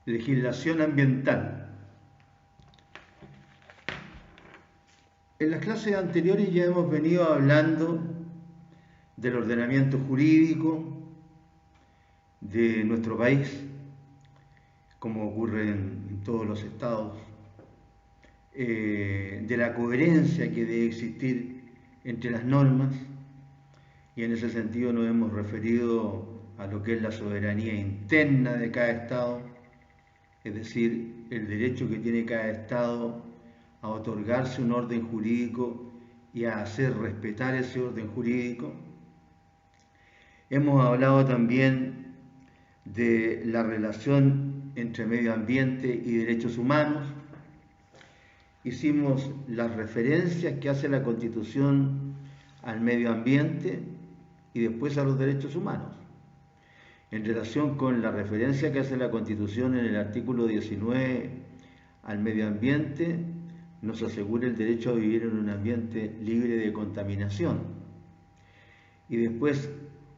Legislación ambiental. En las clases anteriores ya hemos venido hablando del ordenamiento jurídico de nuestro país, como ocurre en todos los estados, de la coherencia que debe existir entre las normas, y en ese sentido nos hemos referido a lo que es la soberanía interna de cada estado, es decir, el derecho que tiene cada estado a otorgarse un orden jurídico y a hacer respetar ese orden jurídico. Hemos hablado también de la relación entre medio ambiente y derechos humanos. Hicimos las referencias que hace la Constitución al medio ambiente y después a los derechos humanos. En relación con la referencia que hace la Constitución en el artículo 19 al medio ambiente, nos asegura el derecho a vivir en un ambiente libre de contaminación. Y después,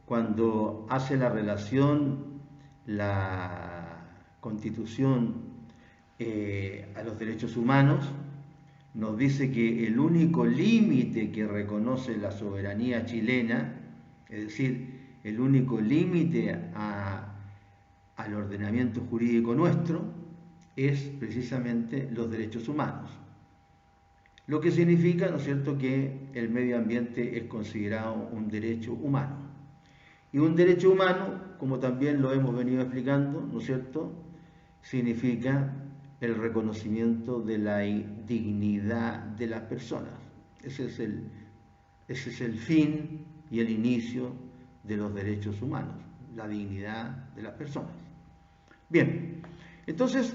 cuando hace la relación la Constitución a los derechos humanos, nos dice que el único límite que reconoce la soberanía chilena, es decir, el único límite al ordenamiento jurídico nuestro, es precisamente los derechos humanos. Lo que significa, ¿no es cierto?, que el medio ambiente es considerado un derecho humano. Y un derecho humano, como también lo hemos venido explicando, ¿no es cierto?, significa el reconocimiento de la dignidad de las personas. Ese es el fin y el inicio de los derechos humanos, la dignidad de las personas. Bien, entonces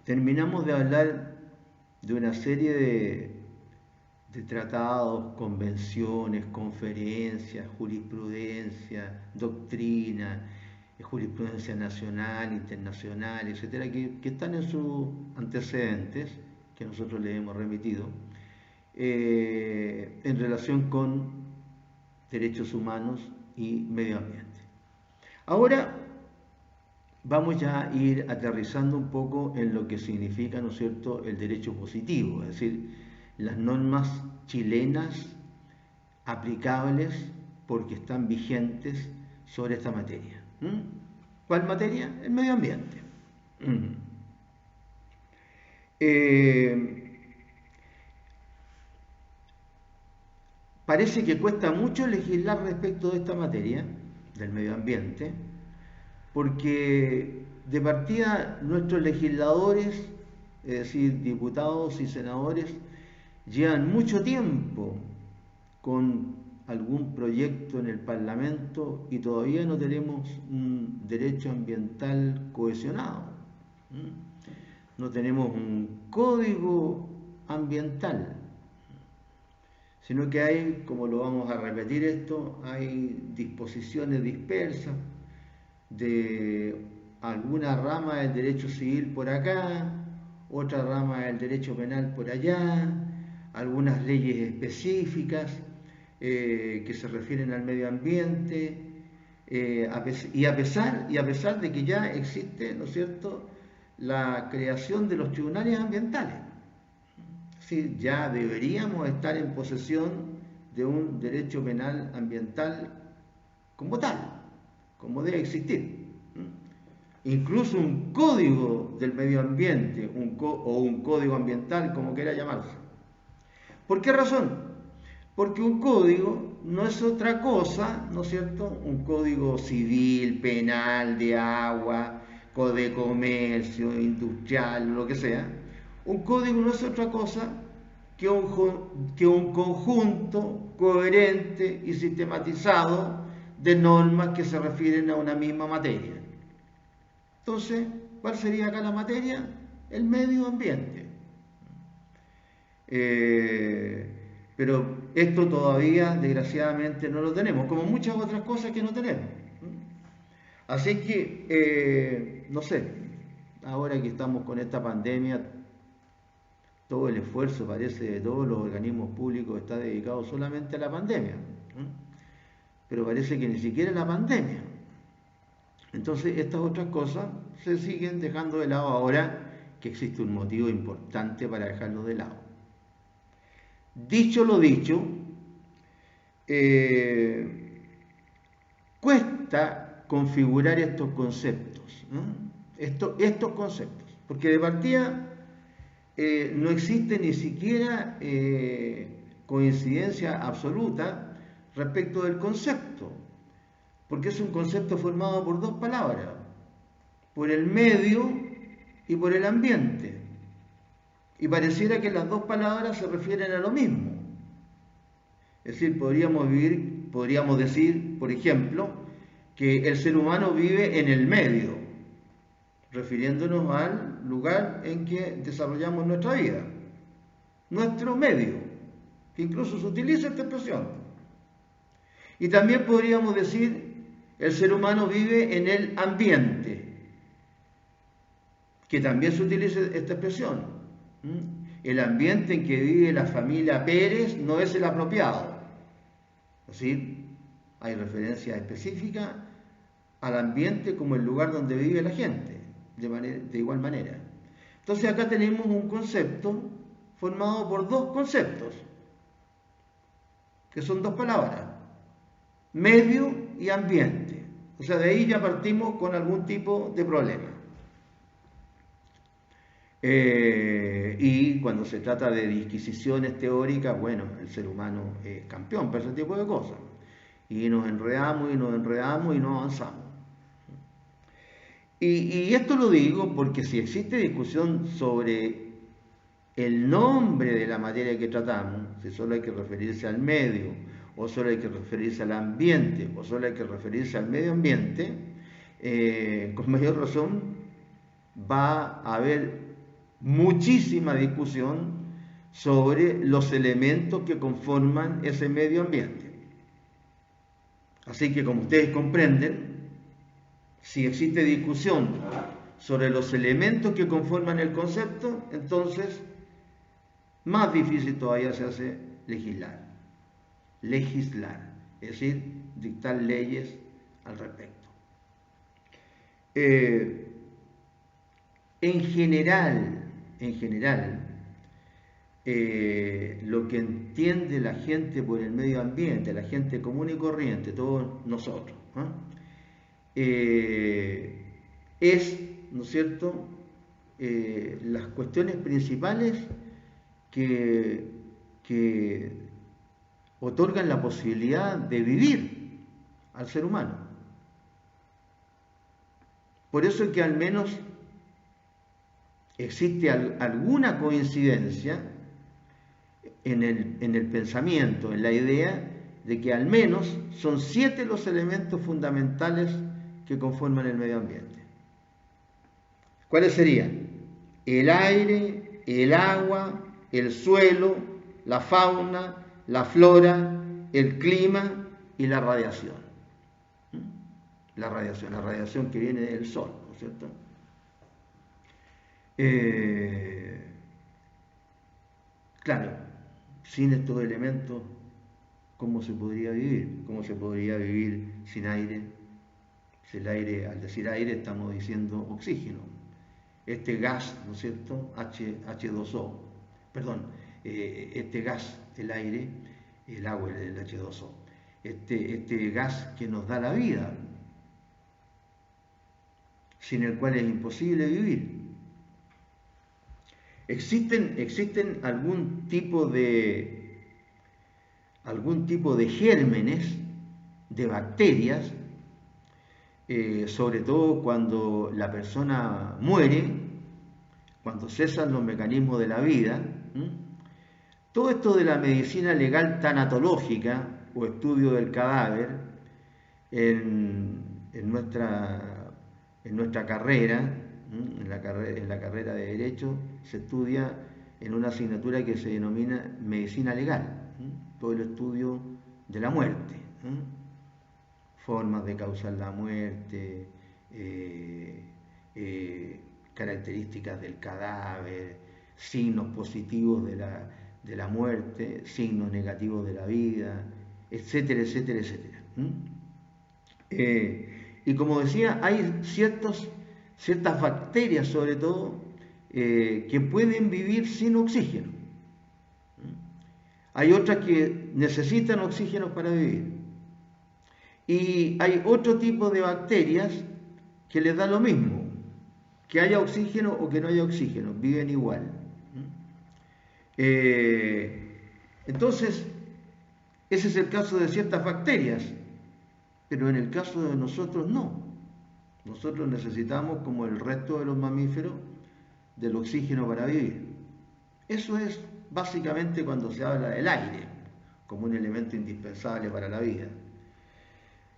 terminamos de hablar de una serie de tratados, convenciones, conferencias, jurisprudencia, doctrina, jurisprudencia nacional, internacional, etcétera, que están en sus antecedentes, que nosotros le hemos remitido, en relación con derechos humanos y medio ambiente. Ahora vamos ya a ir aterrizando un poco en lo que significa, ¿no es cierto?, el derecho positivo, es decir, las normas chilenas aplicables porque están vigentes sobre esta materia. ¿Cuál materia? El medio ambiente. Parece que cuesta mucho legislar respecto de esta materia, del medio ambiente, porque de partida nuestros legisladores, es decir, diputados y senadores, llevan mucho tiempo con algún proyecto en el Parlamento y todavía no tenemos un derecho ambiental cohesionado. No tenemos un código ambiental, sino que hay, como lo vamos a repetir esto, hay disposiciones dispersas de alguna rama del derecho civil por acá, otra rama del derecho penal por allá, algunas leyes específicas que se refieren al medio ambiente, y a pesar de que ya existe, ¿no es cierto?, la creación de los tribunales ambientales. Sí, ya deberíamos estar en posesión de un derecho penal ambiental como tal, como debe existir. Incluso un código del medio ambiente o un código ambiental, como quiera llamarse. ¿Por qué razón? Porque un código no es otra cosa, ¿no es cierto? Un código civil, penal, de agua, de comercio, industrial, lo que sea. Un código no es otra cosa que un conjunto coherente y sistematizado de normas que se refieren a una misma materia. Entonces, ¿cuál sería acá la materia? El medio ambiente. Pero esto todavía, desgraciadamente, no lo tenemos, como muchas otras cosas que no tenemos. Así que, no sé, ahora que estamos con esta pandemia, todo el esfuerzo, parece, de todos los organismos públicos está dedicado solamente a la pandemia. Pero parece que ni siquiera la pandemia. Entonces estas otras cosas se siguen dejando de lado ahora que existe un motivo importante para dejarlo de lado. Dicho lo dicho, cuesta configurar estos conceptos, ¿no? Estos conceptos, porque de partida no existe ni siquiera coincidencia absoluta respecto del concepto, porque es un concepto formado por dos palabras, por el medio y por el ambiente, y pareciera que las dos palabras se refieren a lo mismo. Es decir, podríamos decir, por ejemplo, que el ser humano vive en el medio, refiriéndonos al lugar en que desarrollamos nuestra vida, nuestro medio, que incluso se utiliza esta expresión. Y también podríamos decir, el ser humano vive en el ambiente, que también se utiliza esta expresión. El ambiente en que vive la familia Pérez no es el apropiado. Es decir, hay referencia específica al ambiente como el lugar donde vive la gente, de igual manera. Entonces acá tenemos un concepto formado por dos conceptos, que son dos palabras, medio y ambiente. O sea, de ahí ya partimos con algún tipo de problema. Y cuando se trata de disquisiciones teóricas, bueno, el ser humano es campeón para ese tipo de cosas. Y nos enredamos y nos enredamos y no avanzamos. Y esto lo digo porque si existe discusión sobre el nombre de la materia que tratamos, si solo hay que referirse al medio, o solo hay que referirse al ambiente, o solo hay que referirse al medio ambiente, con mayor razón va a haber muchísima discusión sobre los elementos que conforman ese medio ambiente. Así que, como ustedes comprenden, si existe discusión sobre los elementos que conforman el concepto, entonces más difícil todavía se hace legislar, es decir, dictar leyes al respecto. En general, lo que entiende la gente por el medio ambiente, la gente común y corriente, todos nosotros, es, ¿no es cierto?, las cuestiones principales que otorgan la posibilidad de vivir al ser humano. Por eso es que al menos existe alguna coincidencia en el pensamiento, en la idea de que al menos son 7 los elementos fundamentales que conforman el medio ambiente. ¿Cuáles serían? El aire, el agua, el suelo, la fauna, la flora, el clima y la radiación. La radiación que viene del sol, ¿no es cierto? Claro, sin estos elementos, ¿cómo se podría vivir? ¿Cómo se podría vivir sin aire? Si el aire, al decir aire, estamos diciendo oxígeno. Este gas, ¿no es cierto? H2O, perdón, este gas, el aire, el agua, el H2O, este gas que nos da la vida, sin el cual es imposible vivir. Existen algún tipo de gérmenes, de bacterias, sobre todo cuando la persona muere, cuando cesan los mecanismos de la vida. Todo esto de la medicina legal tanatológica o estudio del cadáver en nuestra carrera, en la carrera de Derecho, se estudia en una asignatura que se denomina Medicina Legal, todo el estudio de la muerte, formas de causar la muerte, características del cadáver, signos positivos de la muerte, signos negativos de la vida, etcétera, etcétera, etcétera. Y como decía, hay ciertas bacterias sobre todo que pueden vivir sin oxígeno. Hay otras que necesitan oxígeno para vivir. Y hay otro tipo de bacterias que les da lo mismo, que haya oxígeno o que no haya oxígeno, viven igual. Entonces, ese es el caso de ciertas bacterias, pero en el caso de nosotros no. Nosotros necesitamos, como el resto de los mamíferos, del oxígeno para vivir. Eso es básicamente cuando se habla del aire, como un elemento indispensable para la vida.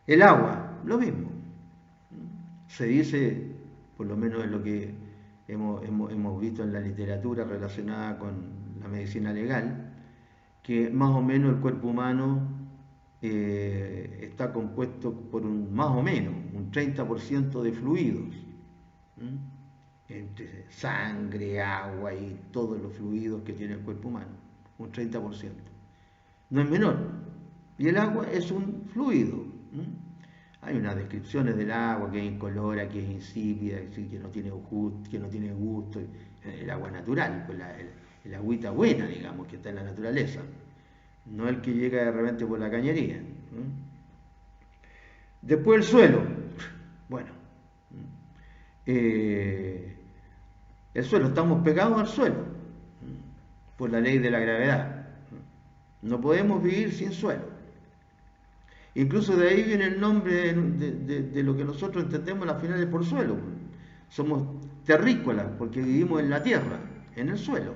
El agua, lo mismo. Se dice, por lo menos en lo que hemos visto en la literatura relacionada con la medicina legal, que más o menos el cuerpo humano está compuesto por más o menos un 30% de fluidos, entre sangre, agua y todos los fluidos que tiene el cuerpo humano, un 30%. No es menor. Y el agua es un fluido. Hay unas descripciones del agua, que es incolora, que es insípida, que no tiene gusto, el agua natural, pues el agüita buena, digamos, que está en la naturaleza, no el que llega de repente por la cañería. Después el suelo. Bueno, el suelo, estamos pegados al suelo por la ley de la gravedad. No podemos vivir sin suelo. Incluso de ahí viene el nombre de lo que nosotros entendemos las finales por suelo. Somos terrícolas porque vivimos en la tierra, en el suelo.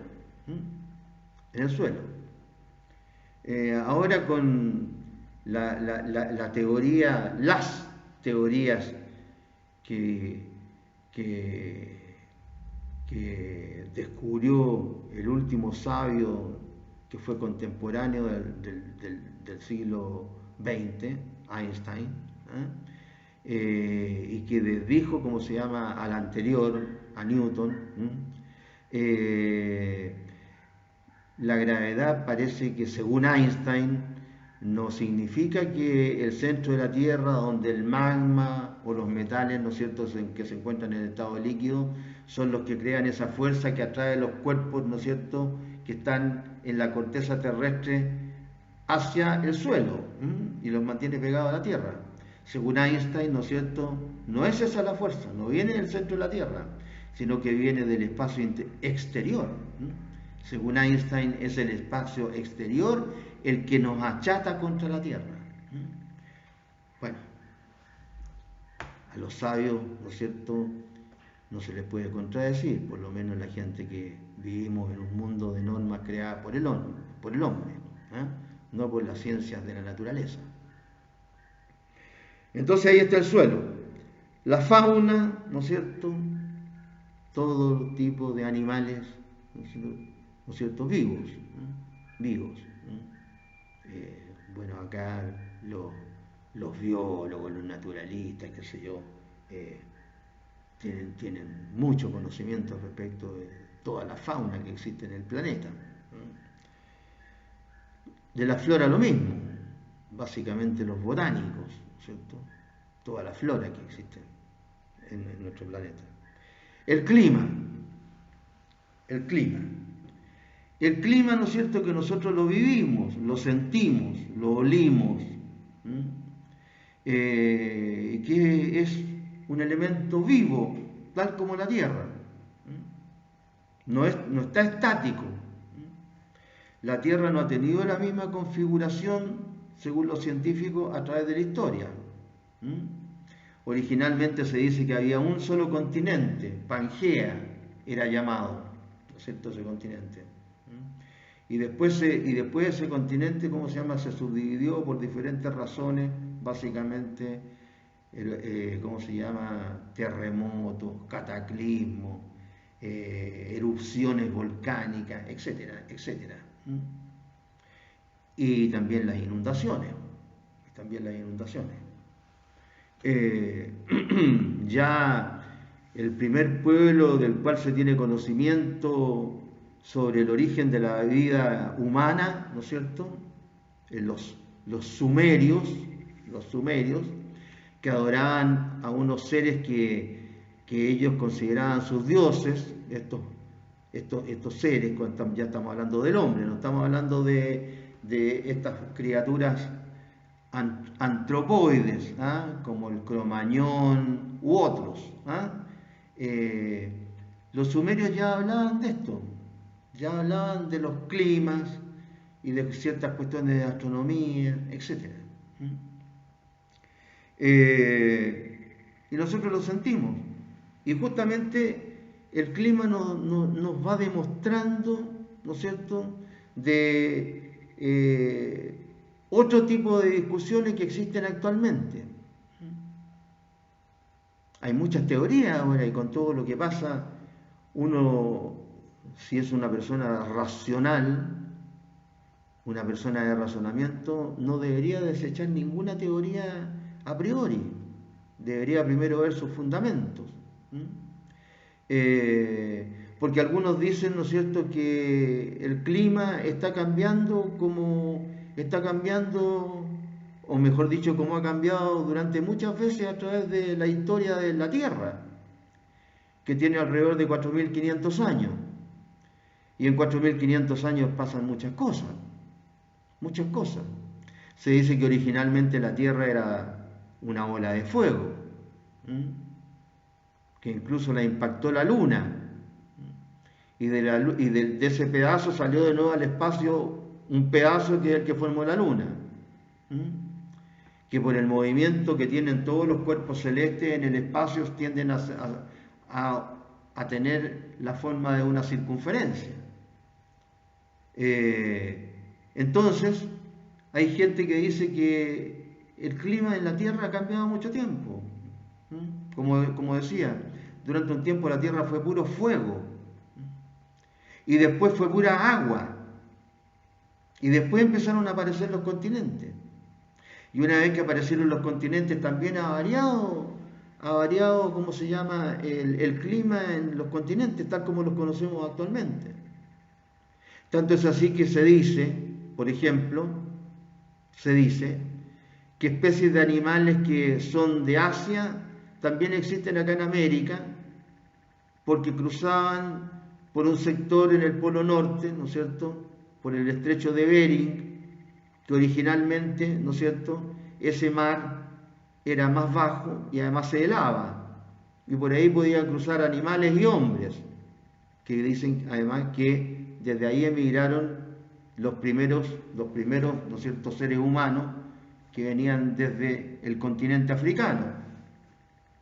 En el suelo. Ahora con la teoría, las teorías que descubrió el último sabio que fue contemporáneo del siglo XX, Einstein, y que desdijo, como se llama, al anterior, a Newton. La gravedad parece que, según Einstein, no significa que el centro de la Tierra, donde el magma o los metales, ¿no es cierto?, que se encuentran en estado líquido, son los que crean esa fuerza que atrae los cuerpos, ¿no es cierto?, que están en la corteza terrestre hacia el suelo y los mantiene pegados a la Tierra. Según Einstein, ¿no es cierto?, no es esa la fuerza, no viene del centro de la Tierra, sino que viene del espacio exterior. Según Einstein, es el espacio exterior el que nos achata contra la Tierra. Bueno, a los sabios, ¿no es cierto?, no se les puede contradecir, por lo menos la gente que vivimos en un mundo de normas creadas por el hombre, no por las ciencias de la naturaleza. Entonces ahí está el suelo. La fauna, ¿no es cierto?, todo tipo de animales, ¿no es cierto?, vivos. Bueno, acá los biólogos, los naturalistas, qué sé yo, tienen mucho conocimiento respecto de toda la fauna que existe en el planeta. De la flora lo mismo, básicamente los botánicos, ¿cierto?, toda la flora que existe en nuestro planeta. El clima, ¿no es cierto?, que nosotros lo vivimos, lo sentimos, lo olimos, que es un elemento vivo, tal como la Tierra. No está estático. La Tierra no ha tenido la misma configuración, según los científicos, a través de la historia. Originalmente se dice que había un solo continente, Pangea era llamado, ¿no es cierto?, ese continente. Y después ese continente, ¿cómo se llama?, se subdividió por diferentes razones, básicamente, ¿cómo se llama?, terremotos, cataclismos, erupciones volcánicas, etcétera, etcétera. Y también las inundaciones. Ya el primer pueblo del cual se tiene conocimiento sobre el origen de la vida humana, ¿no es cierto?, los sumerios, que adoraban a unos seres que ellos consideraban sus dioses, estos seres, ya estamos hablando del hombre, no estamos hablando de estas criaturas antropoides, como el Cromañón u otros. Los sumerios ya hablaban de esto, ya hablaban de los climas y de ciertas cuestiones de astronomía, etc. Y nosotros lo sentimos. Y justamente el clima nos va demostrando, ¿no es cierto?, de otro tipo de discusiones que existen actualmente. Hay muchas teorías ahora y con todo lo que pasa, uno, si es una persona racional, una persona de razonamiento, no debería desechar ninguna teoría a priori. Debería primero ver sus fundamentos. Porque algunos dicen, ¿no es cierto?, que el clima está cambiando o mejor dicho, como ha cambiado durante muchas veces a través de la historia de la Tierra, que tiene alrededor de 4.500 años. Y en 4.500 años pasan muchas cosas. Muchas cosas. Se dice que originalmente la Tierra era una bola de fuego, que incluso la impactó la Luna. Y de ese pedazo salió de nuevo al espacio un pedazo que es el que formó la Luna. Que por el movimiento que tienen todos los cuerpos celestes en el espacio tienden a tener la forma de una circunferencia. Entonces, hay gente que dice que el clima en la Tierra ha cambiado mucho tiempo. Como decía, durante un tiempo la Tierra fue puro fuego. Y después fue pura agua. Y después empezaron a aparecer los continentes. Y una vez que aparecieron los continentes también ha variado, ¿cómo se llama?, el clima en los continentes, tal como los conocemos actualmente. Tanto es así que se dice, por ejemplo, que especies de animales que son de Asia también existen acá en América, porque cruzaban por un sector en el Polo Norte, ¿no es cierto?, por el estrecho de Bering, que originalmente, ¿no es cierto?, ese mar era más bajo y además se helaba, y por ahí podían cruzar animales y hombres, que dicen además que desde ahí emigraron los primeros, ¿no es cierto?, seres humanos que venían desde el continente africano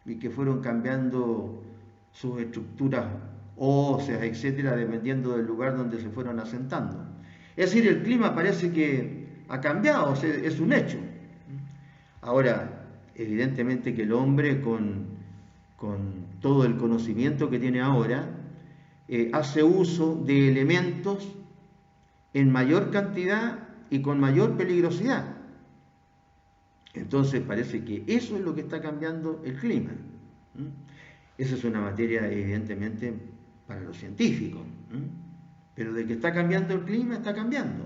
y que fueron cambiando sus estructuras óseas, etcétera, dependiendo del lugar donde se fueron asentando. Es decir, el clima parece que ha cambiado, es un hecho. Ahora, evidentemente que el hombre, con todo el conocimiento que tiene ahora, hace uso de elementos en mayor cantidad y con mayor peligrosidad. Entonces parece que eso es lo que está cambiando el clima. Esa es una materia evidentemente para los científicos. Pero de que está cambiando el clima, está cambiando.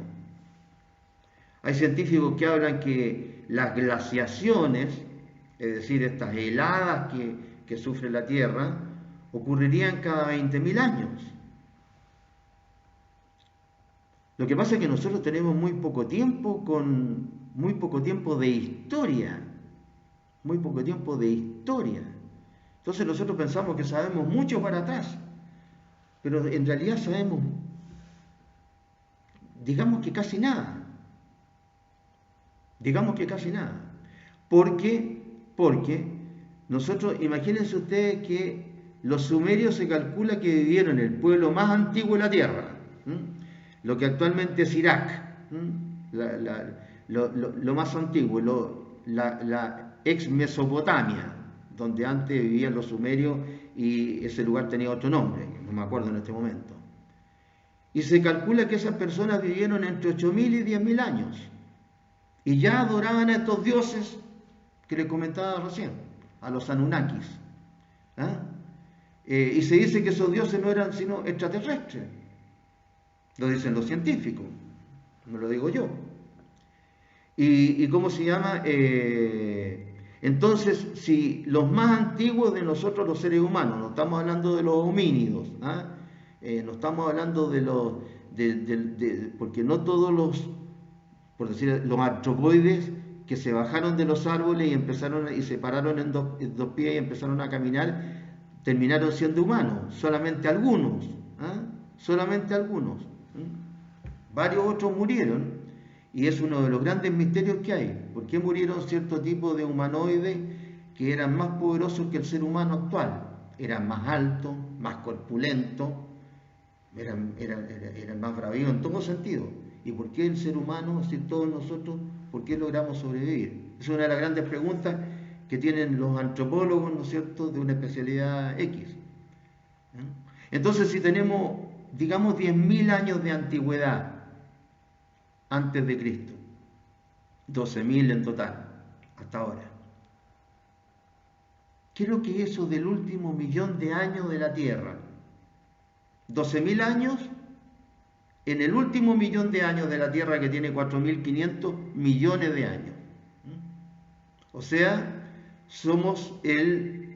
Hay científicos que hablan que las glaciaciones, es decir, estas heladas que sufre la Tierra, ocurrirían cada 20.000 años. Lo que pasa es que nosotros tenemos muy poco tiempo de historia. Muy poco tiempo de historia. Entonces nosotros pensamos que sabemos mucho para atrás, pero en realidad sabemos, digamos que casi nada. Porque nosotros, imagínense ustedes que los sumerios se calcula que vivieron en el pueblo más antiguo de la Tierra, lo que actualmente es Irak, lo más antiguo, la ex Mesopotamia, donde antes vivían los sumerios y ese lugar tenía otro nombre, no me acuerdo en este momento. Y se calcula que esas personas vivieron entre 8.000 y 10.000 años. Y ya adoraban a estos dioses que les comentaba recién, a los Anunnakis. Y se dice que esos dioses no eran sino extraterrestres. Lo dicen los científicos, no lo digo yo. ¿Y cómo se llama? Entonces, si los más antiguos de nosotros los seres humanos, no estamos hablando de los homínidos, ¿ah? No estamos hablando de los, porque no todos los, por decir, los antropoides que se bajaron de los árboles y empezaron y se pararon en dos pies y empezaron a caminar, terminaron siendo humanos, solamente algunos, ¿ah? Solamente algunos. Varios otros murieron. Y es uno de los grandes misterios que hay. ¿Por qué murieron cierto tipo de humanoides que eran más poderosos que el ser humano actual? Eran más altos, más corpulentos, eran más bravíos en todo sentido. ¿Y por qué el ser humano, si todos nosotros, por qué logramos sobrevivir? Es una de las grandes preguntas que tienen los antropólogos, ¿no es cierto?, de una especialidad X. Entonces, si tenemos, digamos, 10.000 años de antigüedad, antes de Cristo, 12.000 en total, hasta ahora. ¿Qué es lo que es eso del último millón de años de la Tierra? 12.000 años en el último millón de años de la Tierra, que tiene 4.500 millones de años. O sea, somos el